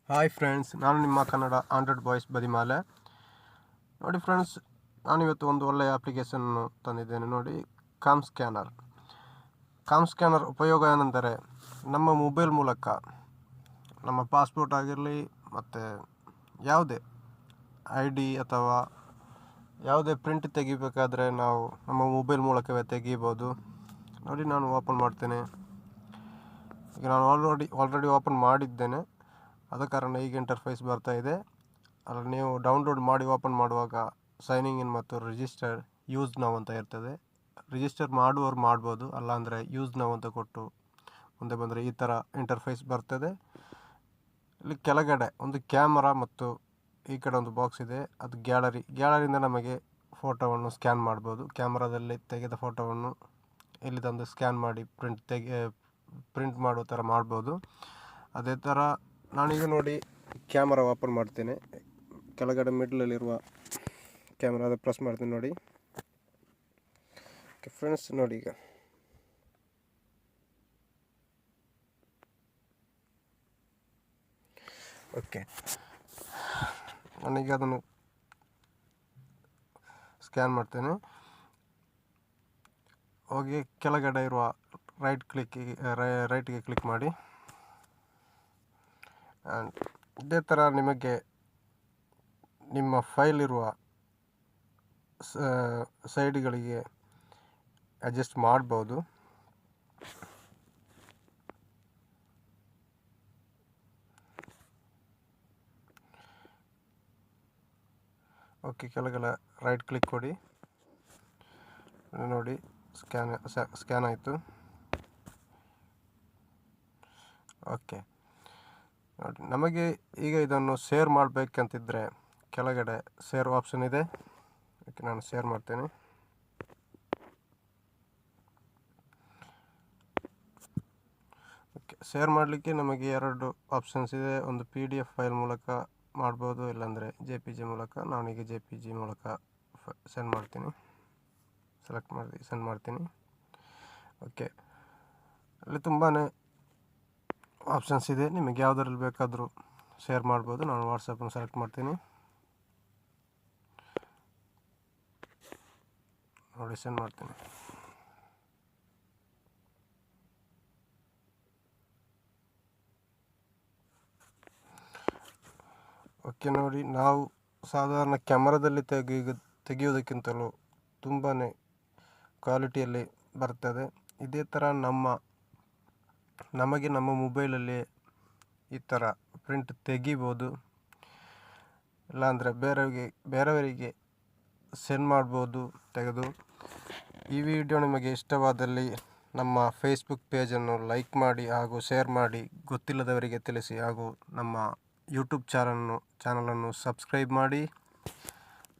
Hi friends, ನಾನು ನಿಮ್ಮ Kannada Android boys ಬದಿಮಾಲೆ. ನೋಡಿ ಫ್ರೆಂಡ್ಸ್, ನಾನಿವತ್ತು ಒಂದು ಒಳ್ಳೆಯ ಅಪ್ಲಿಕೇಶನ್ನು ತಂದಿದ್ದೇನೆ. ನೋಡಿ, ಕಾಮ್ ಸ್ಕ್ಯಾನರ್ ಉಪಯೋಗ ಏನೆಂದರೆ, ನಮ್ಮ ಮೊಬೈಲ್ ಮೂಲಕ ನಮ್ಮ ಪಾಸ್ಪೋರ್ಟ್ ಆಗಿರಲಿ ಮತ್ತು ಯಾವುದೇ ID ಅಥವಾ ಯಾವುದೇ ಪ್ರಿಂಟ್ ತೆಗಿಬೇಕಾದ್ರೆ ನಾವು ನಮ್ಮ ಮೊಬೈಲ್ ಮೂಲಕವೇ ತೆಗಿಬೋದು. ನೋಡಿ, ನಾನು ಓಪನ್ ಮಾಡ್ತೇನೆ. ಈಗ ನಾನು ಆಲ್ರೆಡಿ ಓಪನ್ ಮಾಡಿದ್ದೇನೆ. ಆದ ಕಾರಣ ಈಗ ಇಂಟರ್ಫೇಸ್ ಬರ್ತಾ ಇದೆ. ಅಲ್ಲಿ ನೀವು ಡೌನ್ಲೋಡ್ ಮಾಡಿ ಓಪನ್ ಮಾಡುವಾಗ ಸೈನಿಂಗ್ ಇನ್ ಮತ್ತು ರಿಜಿಸ್ಟರ್ ಯೂಸ್ ನೌ ಅಂತ ಇರ್ತದೆ. ರಿಜಿಸ್ಟರ್ ಮಾಡುವವರು ಮಾಡ್ಬೋದು, ಅಲ್ಲಾಂದರೆ ಯೂಸ್ ನೌ ಅಂತ ಕೊಟ್ಟು ಮುಂದೆ ಬಂದರೆ ಈ ಥರ ಇಂಟರ್ಫೇಸ್ ಬರ್ತದೆ. ಇಲ್ಲಿ ಕೆಳಗಡೆ ಒಂದು ಕ್ಯಾಮರಾ ಮತ್ತು ಈ ಕಡೆ ಒಂದು ಬಾಕ್ಸ್ ಇದೆ, ಅದು ಗ್ಯಾಲರಿಯಿಂದ ನಮಗೆ ಫೋಟೋವನ್ನು ಸ್ಕ್ಯಾನ್ ಮಾಡ್ಬೋದು. ಕ್ಯಾಮ್ರಾದಲ್ಲಿ ತೆಗೆದ ಫೋಟೋವನ್ನು ಇಲ್ಲಿ ತಂದು ಸ್ಕ್ಯಾನ್ ಮಾಡಿ ಪ್ರಿಂಟ್ ಮಾಡೋ ಥರ ಮಾಡ್ಬೋದು. ಅದೇ ಥರ ನಾನೀಗ ನೋಡಿ ಕ್ಯಾಮರಾ ಓಪನ್ ಮಾಡ್ತೇನೆ. ಕೆಳಗಡೆ ಮಿಡ್ಲಲ್ಲಿರುವ ಕ್ಯಾಮ್ರಾದ ಪ್ರೆಸ್ ಮಾಡ್ತೀನಿ. ನೋಡಿ ಫ್ರೆಂಡ್ಸ್, ನೋಡಿ ಈಗ ಓಕೆ, ನಾನೀಗ ಅದನ್ನು ಸ್ಕ್ಯಾನ್ ಮಾಡ್ತೇನೆ. ಹೋಗಿ ಕೆಳಗಡೆ ಇರುವ ರೈಟ್ಗೆ ಕ್ಲಿಕ್ ಮಾಡಿ. ಆ್ಯಂಡ್ ಇದೇ ಥರ ನಿಮಗೆ ನಿಮ್ಮ ಫೈಲ್ ಇರುವ ಸೈಡ್ಗಳಿಗೆ ಅಡ್ಜಸ್ಟ್ ಮಾಡ್ಬೋದು. ಓಕೆ, ಕೆಳಗೆಲ್ಲ ರೈಟ್ ಕ್ಲಿಕ್ ಕೊಡಿ. ನೋಡಿ, ಸ್ಕ್ಯಾನ್ ಆಯಿತು. ಓಕೆ, ನೋಡಿ, ನಮಗೆ ಈಗ ಇದನ್ನು ಶೇರ್ ಮಾಡಬೇಕಂತಿದ್ರೆ ಕೆಳಗಡೆ ಶೇರ್ ಆಪ್ಷನ್ ಇದೆ. ಓಕೆ, ನಾನು ಶೇರ್ ಮಾಡ್ತೇನೆ. ಓಕೆ, ಶೇರ್ ಮಾಡಲಿಕ್ಕೆ ನಮಗೆ ಎರಡು ಆಪ್ಷನ್ಸ್ ಇದೆ. ಒಂದು PDF ಫೈಲ್ ಮೂಲಕ ಮಾಡ್ಬೋದು, ಇಲ್ಲಾಂದರೆ JPG ಮೂಲಕ. ನಾನೀಗ JPG ಮೂಲಕ ಸೆಂಡ್ ಮಾಡ್ತೀನಿ. ಸೆಲೆಕ್ಟ್ ಮಾಡಿ ಸೆಂಡ್ ಮಾಡ್ತೀನಿ. ಓಕೆ, ಅಲ್ಲಿ ತುಂಬಾ ಆಪ್ಷನ್ಸ್ ಇದೆ, ನಿಮಗೆ ಯಾವುದರಲ್ಲಿ ಬೇಕಾದರೂ ಶೇರ್ ಮಾಡ್ಬೋದು. ನಾನು ವಾಟ್ಸಪ್ಪನ್ನು ಸೆಲೆಕ್ಟ್ ಮಾಡ್ತೀನಿ. ನೋಡಿ, ಸೆಂಡ್ ಮಾಡ್ತೀನಿ. ಓಕೆ, ನೋಡಿ, ನಾವು ಸಾಧಾರಣ ಕ್ಯಾಮರಾದಲ್ಲಿ ತೆಗೆಯೋದಕ್ಕಿಂತಲೂ ತುಂಬಾ ಕ್ವಾಲಿಟಿಯಲ್ಲಿ ಬರ್ತದೆ. ಇದೇ ಥರ ನಮಗೆ ನಮ್ಮ ಮೊಬೈಲಲ್ಲಿ ಈ ಥರ ಪ್ರಿಂಟ್ ತೆಗಿಬೋದು, ಇಲ್ಲಾಂದರೆ ಬೇರೆಯವರಿಗೆ ಸೆಂಡ್ ಮಾಡ್ಬೋದು ತೆಗೆದು. ಈ ವಿಡಿಯೋ ನಿಮಗೆ ಇಷ್ಟವಾದಲ್ಲಿ ನಮ್ಮ ಫೇಸ್ಬುಕ್ ಪೇಜನ್ನು ಲೈಕ್ ಮಾಡಿ ಹಾಗೂ ಶೇರ್ ಮಾಡಿ, ಗೊತ್ತಿಲ್ಲದವರಿಗೆ ತಿಳಿಸಿ, ಹಾಗೂ ನಮ್ಮ ಯೂಟ್ಯೂಬ್ ಚಾನಲನ್ನು ಸಬ್ಸ್ಕ್ರೈಬ್ ಮಾಡಿ.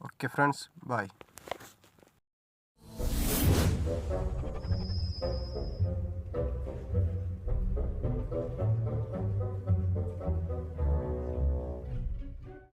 ಓಕೆ ಫ್ರೆಂಡ್ಸ್, ಬಾಯ್.